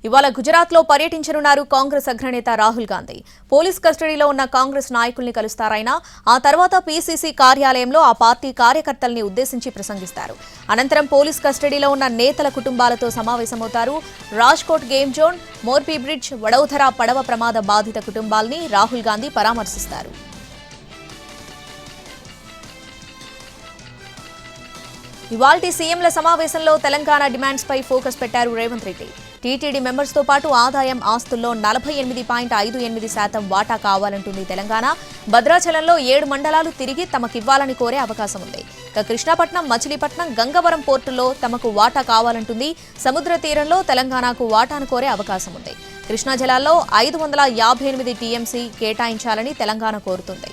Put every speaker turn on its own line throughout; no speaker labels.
ఇవాళ గుజరాత్లో పర్యటించనున్నారు కాంగ్రెస్ అగ్రనేత రాహుల్ గాంధీ. పోలీస్ కస్టడీలో ఉన్న కాంగ్రెస్ నాయకుల్ని కలుస్తారాయన. ఆ తర్వాత పీసీసీ కార్యాలయంలో ఆ పార్టీ కార్యకర్తల్ని ఉద్దేశించి ప్రసంగిస్తారు. అనంతరం పోలీస్ కస్టడీలో ఉన్న నేతల కుటుంబాలతో సమావేశమవుతారు. రాజ్కోట్ గేమ్ జోన్, మోర్పీ బ్రిడ్జ్, వడౌధర పడవ ప్రమాద బాధిత కుటుంబాల్ని రాహుల్ గాంధీ పరామర్శిస్తారు. ఇవాల్టి సీఎంల సమావేశంలో తెలంగాణ డిమాండ్స్ పై ఫోకస్ పెట్టారు రేవంత్ రెడ్డి. టీటీడీ మెంబర్స్ తో పాటు ఆదాయం ఆస్తుల్లో 48.58% వాటా కావాలంటుంది తెలంగాణ. భద్రాచలంలో 7 మండలాలు తిరిగి తమకివ్వాలని కోరే అవకాశం ఉంది. ఇక కృష్ణాపట్నం, మచిలీపట్నం, గంగవరం పోర్టుల్లో తమకు వాటా కావాలంటుంది. సముద్ర తీరంలో తెలంగాణకు వాటాను కోరే అవకాశం ఉంది. కృష్ణా జలాల్లో 558 టీఎంసీ కేటాయించాలని తెలంగాణ కోరుతుంది.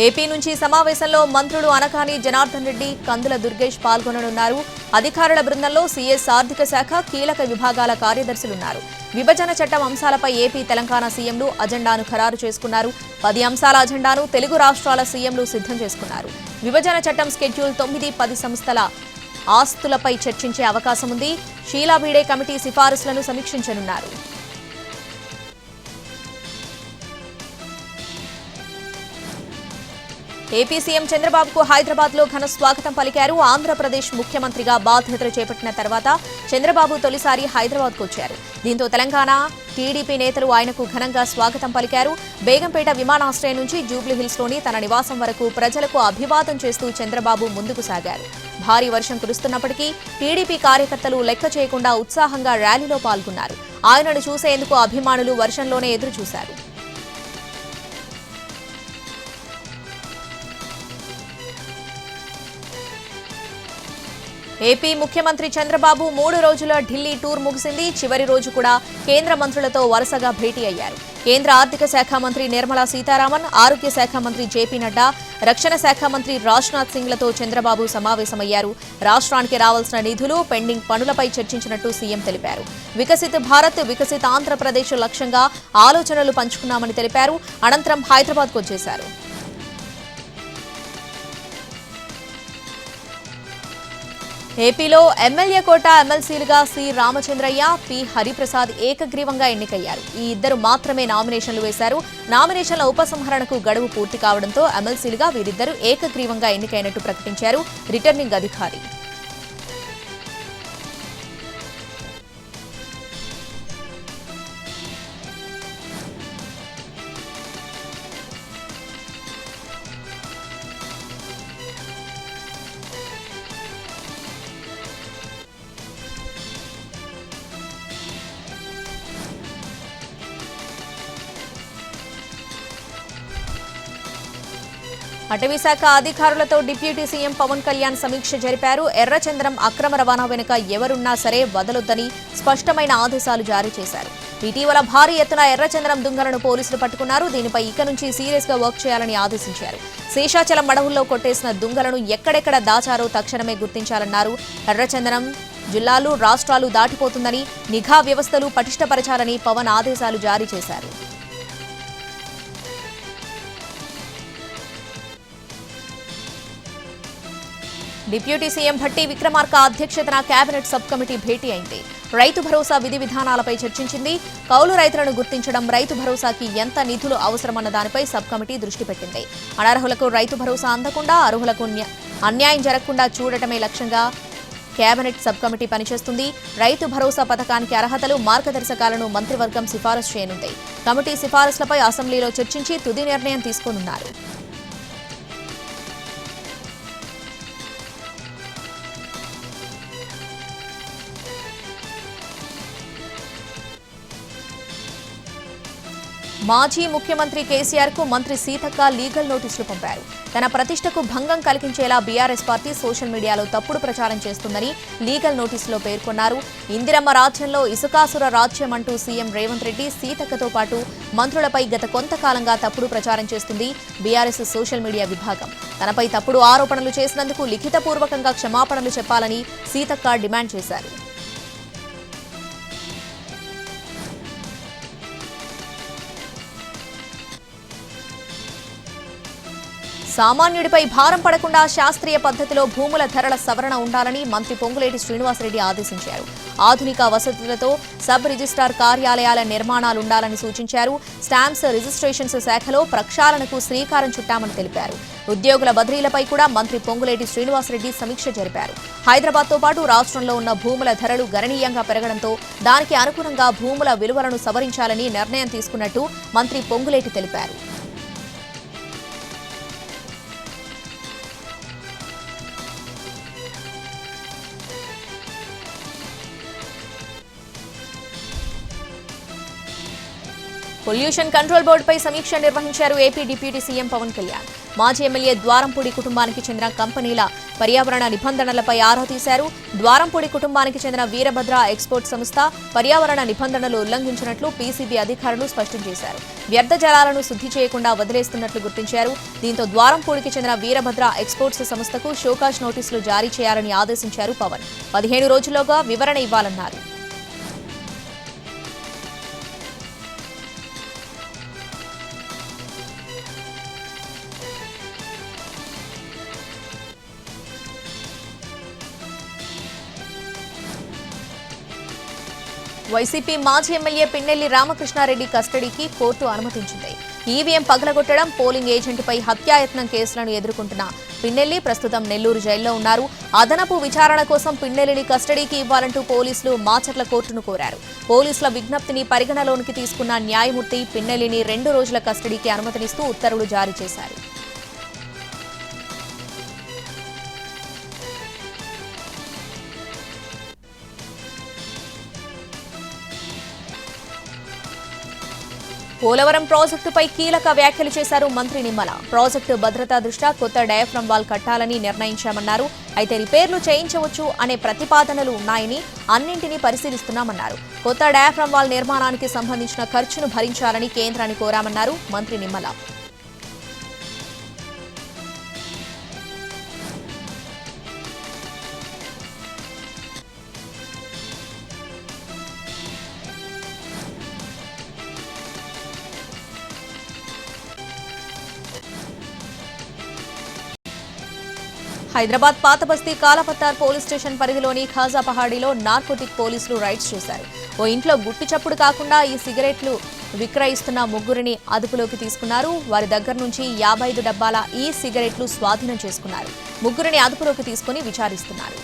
ఏపీ నుంచి సమావేశంలో మంత్రులు అనకాని జనార్దన్ రెడ్డి, కందుల దుర్గేష్ పాల్గొననున్నారు. అధికారుల బృందంలో సీఎస్ ఆర్థిక శాఖ, కీలక విభాగాల కార్యదర్శులున్నారు. విభజన చట్టం అంశాలపై ఏపీ, తెలంగాణ సీఎంలు అజెండాను ఖరారు చేసుకున్నారు. 10 అంశాల అజెండాను తెలుగు రాష్ట్రాల సీఎంలు సిద్ధం చేసుకున్నారు. విభజన చట్టం స్కెడ్యూల్ 9-10 సంస్థల ఆస్తులపై చర్చించే అవకాశం ఉంది. Sheela Bide committee సిఫారసులను సమీక్షించనున్నారు. AP CM చంద్రబాబుకు హైదరాబాద్లో ఘన స్వాగతం పలికారు. ఆంధ్రప్రదేశ్ ముఖ్యమంత్రిగా బాధ్యతలు చేపట్టిన తర్వాత చంద్రబాబు తొలిసారి హైదరాబాద్కు వచ్చారు. దీంతో తెలంగాణ టీడీపీ నేతలు ఆయనకు ఘనంగా స్వాగతం పలికారు. బేగంపేట విమానాశ్రయం నుంచి జూబ్లీహిల్స్లోని తన నివాసం వరకు ప్రజలకు అభివాదం చేస్తూ చంద్రబాబు ముందుకు సాగారు. భారీ వర్షం కురుస్తున్నప్పటికీ టీడీపీ కార్యకర్తలు లెక్క చేయకుండా ఉత్సాహంగా ర్యాలీలో పాల్గొన్నారు. ఆయనను చూసేందుకు అభిమానులు వర్షంలోనే ఎదురు చూశారు. ఏపీ ముఖ్యమంత్రి చంద్రబాబు 3 రోజుల ఢిల్లీ టూర్ ముగిసింది. చివరి రోజు కూడా కేంద్ర మంత్రులతో వరుసగా భేటీ అయ్యారు. కేంద్ర ఆర్థిక శాఖ మంత్రి నిర్మలా సీతారామన్, ఆరోగ్య శాఖ మంత్రి జేపీ నడ్డా, రక్షణ శాఖ మంత్రి రాజ్నాథ్ సింగ్లతో చంద్రబాబు సమావేశమయ్యారు. రాష్ట్రానికి రావాల్సిన నిధులు, పెండింగ్ పనులపై చర్చించినట్టు సీఎం తెలిపారు. వికసిత్ భారత్, వికసిత్ ఆంధ్రప్రదేశ్ లక్ష్యంగా ఆలోచనలు పంచుకున్నామని తెలిపారు. అనంతరం హైదరాబాద్కు వచ్చేశారు. ఏపీలో ఎమ్మెల్యే కోట ఎమ్మెల్సీలుగా సి రామచంద్రయ్య, పి హరిప్రసాద్ ఏకగ్రీవంగా ఎన్నికయ్యారు. ఈ ఇద్దరు మాత్రమే నామినేషన్లు వేశారు. నామినేషన్ల ఉపసంహరణకు గడువు పూర్తి కావడంతో ఎమ్మెల్సీలుగా వీరిద్దరూ ఏకగ్రీవంగా ఎన్నికైనట్టు ప్రకటించారు రిటర్నింగ్ అధికారి. అటవీశాఖ అధికారులతో డిప్యూటీ సీఎం పవన్ కళ్యాణ్ సమీక్ష జరిపారు. ఎర్రచందనం అక్రమ రవాణా వెనుక ఎవరున్నా సరే వదలొద్దని స్పష్టమైన ఆదేశాలు జారీ చేశారు. ఇటీవల భారీ ఎత్తున ఎర్రచందనం దుంగలను పోలీసులు పట్టుకున్నారు. దీనిపై ఇక నుంచి సీరియస్ గా వర్క్ చేయాలని ఆదేశించారు. శేషాచలం అడవుల్లో కొట్టేసిన దుంగలను ఎక్కడెక్కడ దాచారో తక్షణమే గుర్తించాలన్నారు. ఎర్రచందనం జిల్లాలు, రాష్ట్రాలు దాటిపోతుందని, నిఘా వ్యవస్థలు పటిష్టపరచాలని పవన్ ఆదేశాలు జారీ చేశారు. డిప్యూటీ సీఎం భట్టి విక్రమార్క అధ్యక్షతన కేబినెట్ సబ్ కమిటీ భేటీ అయింది. రైతు భరోసా విధి విధానాలపై చర్చించింది. కౌలు రైతులను గుర్తించడం, రైతు భరోసాకి ఎంత నిధులు అవసరమన్న దానిపై సబ్ కమిటీ దృష్టి పెట్టింది. అనర్హులకు రైతు భరోసా అందకుండా, అర్హులకు అన్యాయం జరగకుండా చూడటమే లక్ష్యంగా కేబినెట్ సబ్ కమిటీ పనిచేస్తుంది. రైతు భరోసా పథకానికి అర్హతలు, మార్గదర్శకాలను మంత్రివర్గం సిఫారసు చేయనుంది. కమిటీ సిఫారసులపై అసెంబ్లీలో చర్చించి తుది నిర్ణయం తీసుకోనున్నారు. మాజీ ముఖ్యమంత్రి కేసీఆర్ కు మంత్రి సీతక్క లీగల్ నోటీసులు పంపారు. తన ప్రతిష్టకు భంగం కలిగించేలా బీఆర్ఎస్ పార్టీ సోషల్ మీడియాలో తప్పుడు ప్రచారం చేస్తుందని లీగల్ నోటీసులో పేర్కొన్నారు. ఇందిరమ్మ రాజ్యంలో ఇసుకాసుర రాజ్యం అంటూ సీఎం రేవంత్ రెడ్డి, సీతక్కతో పాటు మంత్రులపై గత కొంతకాలంగా తప్పుడు ప్రచారం చేస్తుంది బీఆర్ఎస్ సోషల్ మీడియా విభాగం. తనపై తప్పుడు ఆరోపణలు చేసినందుకు లిఖితపూర్వకంగా క్షమాపణలు చెప్పాలని సీతక్క డిమాండ్ చేశారు. సామాన్యుడిపై భారం పడకుండా శాస్త్రీయ పద్ధతిలో భూముల ధరల సవరణ ఉండాలని మంత్రి పొంగులేటి శ్రీనివాసరెడ్డి ఆదేశించారు. ఆధునిక వసతులతో సబ్ రిజిస్ట్రార్ కార్యాలయాల నిర్మాణాలుండాలని సూచించారు. స్టాంప్స్ రిజిస్ట్రేషన్స్ శాఖలో ప్రక్షాళనకు శ్రీకారం చుట్టామని తెలిపారు. ఉద్యోగుల బదిలీలపై కూడా మంత్రి పొంగులేటి శ్రీనివాసరెడ్డి సమీక్ష జరిపారు. హైదరాబాద్తో పాటు రాష్ట్రంలో ఉన్న భూముల ధరలు గణనీయంగా పెరగడంతో దానికి అనుగుణంగా భూముల విలువలను సవరించాలని నిర్ణయం తీసుకున్నట్టు మంత్రి పొంగులేటి తెలిపారు. పొల్యూషన్ కంట్రోల్ బోర్డుపై సమీక్ష నిర్వహించారు AP deputy CM Pawan Kalyan. మాజీ ఎమ్మెల్యే ద్వారంపూడి కుటుంబానికి చెందిన కంపెనీల పర్యావరణ నిబంధనలపై ఆరా తీశారు. ద్వారంపూడి కుటుంబానికి చెందిన వీరభద్ర ఎక్స్పోర్ట్ సంస్థ పర్యావరణ నిబంధనలు ఉల్లంఘించినట్లు పీసీబీ అధికారులు స్పష్టం చేశారు. వ్యర్థ జలాలను శుద్ధి చేయకుండా వదిలేస్తున్నట్లు గుర్తించారు. దీంతో ద్వారంపూడికి చెందిన వీరభద్ర ఎక్స్పోర్ట్స్ సంస్థకు షోకాజ్ నోటీసులు జారీ చేయాలని ఆదేశించారు పవన్. 15 రోజుల్లోగా వివరణ ఇవ్వాలన్నారు. వైసీపీ మాజీ ఎమ్మెల్యే పిన్నెల్లి రామకృష్ణారెడ్డి కస్టడీకి కోర్టు అనుమతించింది. ఈవీఎం పగలగొట్టడం, పోలింగ్ ఏజెంట్పై హత్యాయత్నం కేసులను ఎదుర్కొంటున్న పిన్నెల్లి ప్రస్తుతం నెల్లూరు జైల్లో ఉన్నారు. అదనపు విచారణ కోసం పిన్నెల్లిని కస్టడీకి ఇవ్వాలంటూ పోలీసులు మాచర్ల కోర్టును కోరారు. పోలీసుల విజ్ఞప్తిని పరిగణలోనికి తీసుకున్న న్యాయమూర్తి పిన్నెల్లిని 2 రోజుల కస్టడీకి అనుమతినిస్తూ ఉత్తర్వులు జారీ చేశారు. పోలవరం ప్రాజెక్టుపై కీలక వ్యాఖ్యలు చేశారు మంత్రి నిమ్మల. ప్రాజెక్టు భద్రతా దృష్ట్యా కొత్త డయాఫ్రమ్ వాల్ కట్టాలని నిర్ణయించామన్నారు. అయితే రిపేర్లు చేయించవచ్చు అనే ప్రతిపాదనలు ఉన్నాయని అన్నింటినీ పరిశీలిస్తున్నామన్నారు. కొత్త డయాఫ్రమ్ వాల్ నిర్మాణానికి సంబంధించిన ఖర్చును భరించాలని కేంద్రాన్ని కోరామన్నారు మంత్రి నిమ్మల. హైదరాబాద్ పాతబస్తీ కాలపత్తార్ పోలీస్ స్టేషన్ పరిధిలోని ఖాజా పహాడీలో నార్కోటిక్ పోలీసులు రైడ్స్ చేశారు. ఓ ఇంట్లో గుట్టు చప్పుడు కాకుండా ఈ సిగరెట్లు విక్రయిస్తున్న 3 అదుపులోకి తీసుకున్నారు. వారి దగ్గర నుంచి 55 డబ్బాల ఈ సిగరెట్లు స్వాధీనం చేసుకున్నారు. 3 అదుపులోకి తీసుకుని విచారిస్తున్నారు.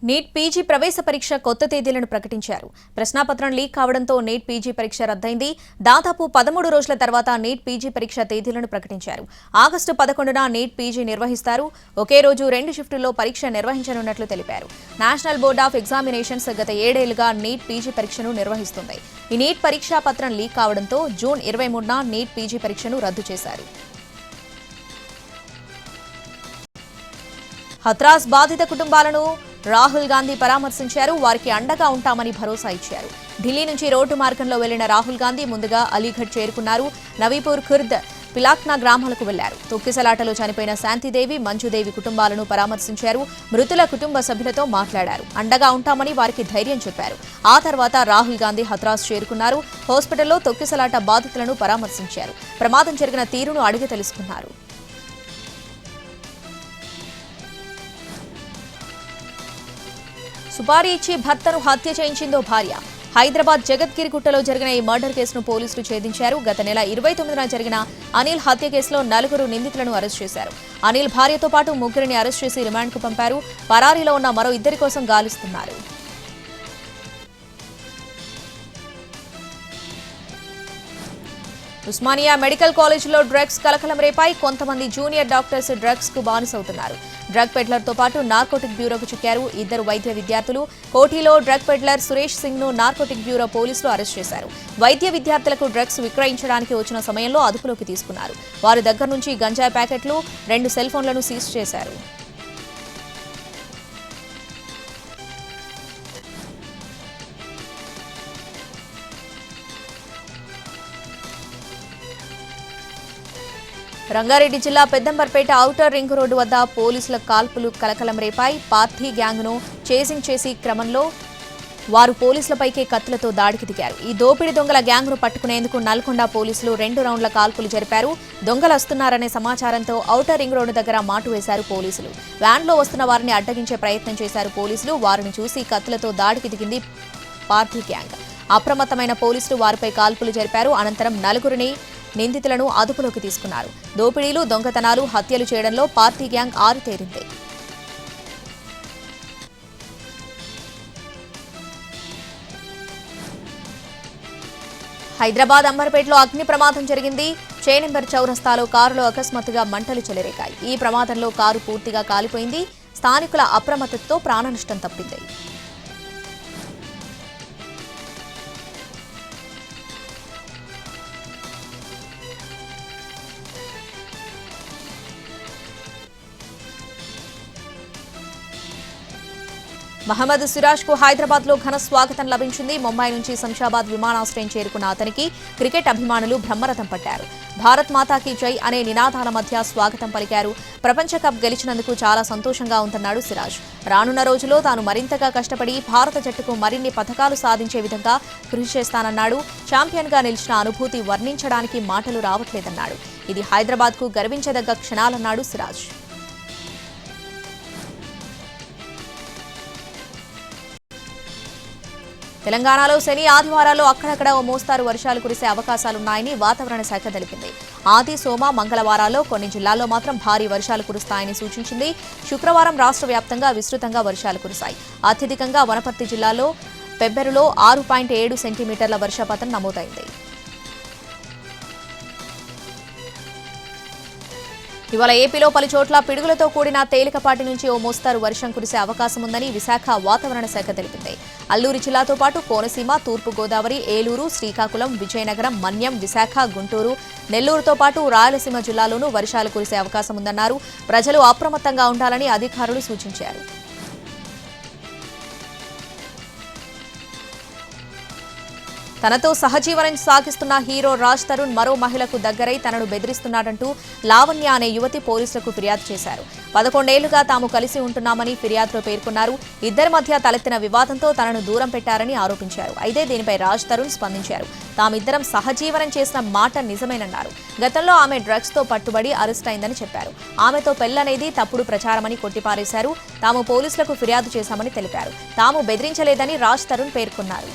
నీట్ పీజీ ప్రవేశ పరీక్ష కొత్త తేదీలను ప్రకటించారు. ప్రశ్నాపత్రం లీక్ కావడంతో నీట్ పీజీ పరీక్ష రద్దయింది. దాదాపు 13 రోజుల తర్వాత నీట్ పీజీ పరీక్ష తేదీలను ప్రకటించారు. ఆగస్టు 11న నీట్ పీజీ నిర్వహిస్తారు. ఒకే రోజు 2 షిఫ్టుల్లో పరీక్ష నిర్వహించనున్నట్లు తెలిపారు. నేషనల్ బోర్డ్ ఆఫ్ ఎగ్జామినేషన్స్ గత 7 ఏళ్లుగా నీట్ పీజీ పరీక్షను నిర్వహిస్తుంది. ఈ నీట్ పరీక్షా పత్రం లీక్ కావడంతో జూన్ 23న నీట్ పీజీ పరీక్షను రద్దు చేశారు. హత్రాస్ బాధిత కుటుంబాలను రాహుల్ గాంధీ పరామర్శించారు. వారికి అండగా ఉంటామని భరోసా ఇచ్చారు. ఢిల్లీ నుంచి రోడ్డు మార్గంలో వెళ్లిన రాహుల్ గాంధీ ముందుగా అలీఘడ్ చేరుకున్నారు. నవీపూర్, ఖుర్ద్, పిలాక్నా గ్రామాలకు వెళ్లారు. తొక్కిసలాటలో చనిపోయిన శాంతిదేవి, మంజుదేవి కుటుంబాలను పరామర్శించారు. మృతుల కుటుంబ సభ్యులతో మాట్లాడారు. అండగా ఉంటామని వారికి ధైర్యం చెప్పారు. ఆ తర్వాత రాహుల్ గాంధీ హత్రాస్ చేరుకున్నారు. హాస్పిటల్లో తొక్కిసలాట బాధితులను పరామర్శించారు. ప్రమాదం జరిగిన తీరును అడిగి తెలుసుకున్నారు. సుపారీ ఇచ్చి భర్తను హత్య చేయించిందో భార్య. హైదరాబాద్ జగద్గిరిగుట్టలో జరిగిన ఈ మర్డర్ కేసును పోలీసులు ఛేదించారు. గత నెల 29న జరిగిన అనిల్ హత్య కేసులో 4 నిందితులను అరెస్ట్ చేశారు. అనిల్ భార్యతో పాటు 3 అరెస్ట్ చేసి రిమాండ్కు పంపారు. పరారీలో ఉన్న మరో 2 కోసం గాలిస్తున్నారు. ఉస్మానియా మెడికల్ కాలేజీలో డ్రగ్స్ కలకలం రేపాయి. కొంతమంది జూనియర్ డాక్టర్స్ డ్రగ్స్ కు బానిసవుతున్నారు. డ్రగ్ పెడ్లర్తో పాటు నార్కోటిక్ బ్యూరోకు చిక్కారు 2 వైద్య విద్యార్థులు. కోఠీలో డ్రగ్ పెడ్లర్ సురేష్ సింగ్ ను నార్కోటిక్ బ్యూరో పోలీసులు అరెస్ట్ చేశారు. వైద్య విద్యార్థులకు డ్రగ్స్ విక్రయించడానికి వచ్చిన సమయంలో అదుపులోకి తీసుకున్నారు. వారి దగ్గర నుంచి గంజాయి ప్యాకెట్లు, 2 సెల్ ఫోన్లను సీజ్ చేశారు. రంగారెడ్డి జిల్లా పెద్దంబర్పేట ఔటర్ రింగ్ రోడ్డు వద్ద పోలీసుల కాల్పులు కలకలం రేపాయి. పార్థీ గ్యాంగ్ను చేసింగ్ చేసి క్రమంలో వారు పోలీసులపైకే కత్తులతో దాడికి దిగారు. ఈ దోపిడీ దొంగల గ్యాంగ్ను పట్టుకునేందుకు నల్గొండ పోలీసులు 2 రౌండ్ల కాల్పులు జరిపారు. దొంగలు వస్తున్నారనే సమాచారంతో ఔటర్ రింగ్ రోడ్డు దగ్గర మాటు వేశారు పోలీసులు. వ్యాన్లో వస్తున్న వారిని అడ్డగించే ప్రయత్నం చేశారు పోలీసులు. వారిని చూసి కత్తులతో దాడికి దిగింది పార్థీ గ్యాంగ్. అప్రమత్తమైన పోలీసులు వారిపై కాల్పులు జరిపారు. అనంతరం 4 నిందితులను అదుపులోకి తీసుకున్నారు. దోపిడీలు, దొంగతనాలు, హత్యలు చేయడంలో పార్థీ గ్యాంగ్ ఆరితేరింది. హైదరాబాద్ అంబర్పేటలో అగ్ని ప్రమాదం జరిగింది. చేనెంబర్ చౌరస్తాలో కారులో అకస్మాత్తుగా మంటలు చెలరేగాయి. ఈ ప్రమాదంలో కారు పూర్తిగా కాలిపోయింది. స్థానికుల అప్రమత్తతతో ప్రాణనష్టం తప్పింది. మహమ్మద్ సిరాజ్ కు హైదరాబాద్ లో ఘన స్వాగతం లభించింది. ముంబై నుంచి శంషాబాద్ విమానాశ్రయం చేరుకున్న అతనికి క్రికెట్ అభిమానులు బ్రహ్మరథం పట్టారు. భారత్ మాతాకి జై అనే నినాదాల మధ్య స్వాగతం పలికారు. ప్రపంచ కప్ గెలిచినందుకు చాలా సంతోషంగా ఉందన్నాడు సిరాజ్. రానున్న రోజుల్లో తాను మరింతగా కష్టపడి భారత జట్టుకు మరిన్ని పథకాలు సాధించే విధంగా కృషి చేస్తానన్నాడు. ఛాంపియన్ గా నిలిచిన అనుభూతి వర్ణించడానికి మాటలు రావట్లేదన్నాడు. ఇది హైదరాబాద్ కు గర్వించదగ్గ క్షణాలన్నాడు సిరాజ్. తెలంగాణలో శని, ఆదివారాల్లో అక్కడక్కడ ఓ మోస్తారు వర్షాలు కురిసే అవకాశాలున్నాయని వాతావరణ శాఖ తెలిపింది. ఆది, సోమ, మంగళవారాల్లో కొన్ని జిల్లాల్లో మాత్రం భారీ వర్షాలు కురుస్తాయని సూచించింది. శుక్రవారం రాష్ట్ర వ్యాప్తంగా విస్తృతంగా వర్షాలు కురిశాయి. అత్యధికంగా వనపర్తి జిల్లాలో పెబ్బెరులో 6.7 సెంటీమీటర్ల వర్షపాతం నమోదైంది. ఇవాళ ఏపీలో పలు చోట్ల పిడుగులతో కూడిన తేలికపాటి నుంచి ఓ మోస్తారు వర్షం కురిసే అవకాశం ఉందని విశాఖ వాతావరణ శాఖ తెలిపింది. అల్లూరు జిల్లాతో పాటు కోనసీమ, తూర్పు గోదావరి, ఏలూరు, శ్రీకాకుళం, విజయనగరం, మన్యం, విశాఖ, గుంటూరు, నెల్లూరుతో పాటు రాయలసీమ జిల్లాలోనూ వర్షాలు కురిసే అవకాశం ఉందన్నారు. ప్రజలు అప్రమత్తంగా ఉండాలని అధికారులు సూచించారు. తనతో సహజీవనం సాగిస్తున్న హీరో రాజ్ తరుణ్ మరో మహిళకు దగ్గరై తనను బెదిరిస్తున్నాడంటూ లావణ్య అనే యువతి పోలీసులకు ఫిర్యాదు చేశారు. 11 ఏళ్లుగా తాము కలిసి ఉంటున్నామని ఫిర్యాదులో పేర్కొన్నారు. ఇద్దరి మధ్య తలెత్తిన వివాదంతో తనను దూరం పెట్టారని ఆరోపించారు. అయితే దీనిపై రాజ్ తరుణ్ స్పందించారు. తామిద్దరం సహజీవనం చేసిన మాట నిజమేనన్నారు. గతంలో ఆమె డ్రగ్స్ తో పట్టుబడి అరెస్ట్ అయిందని చెప్పారు. ఆమెతో పెళ్లనేది తప్పుడు ప్రచారమని కొట్టిపారేశారు. తాము పోలీసులకు ఫిర్యాదు చేశామని తెలిపారు. తాము బెదిరించలేదని రాజ్ తరుణ్ పేర్కొన్నారు.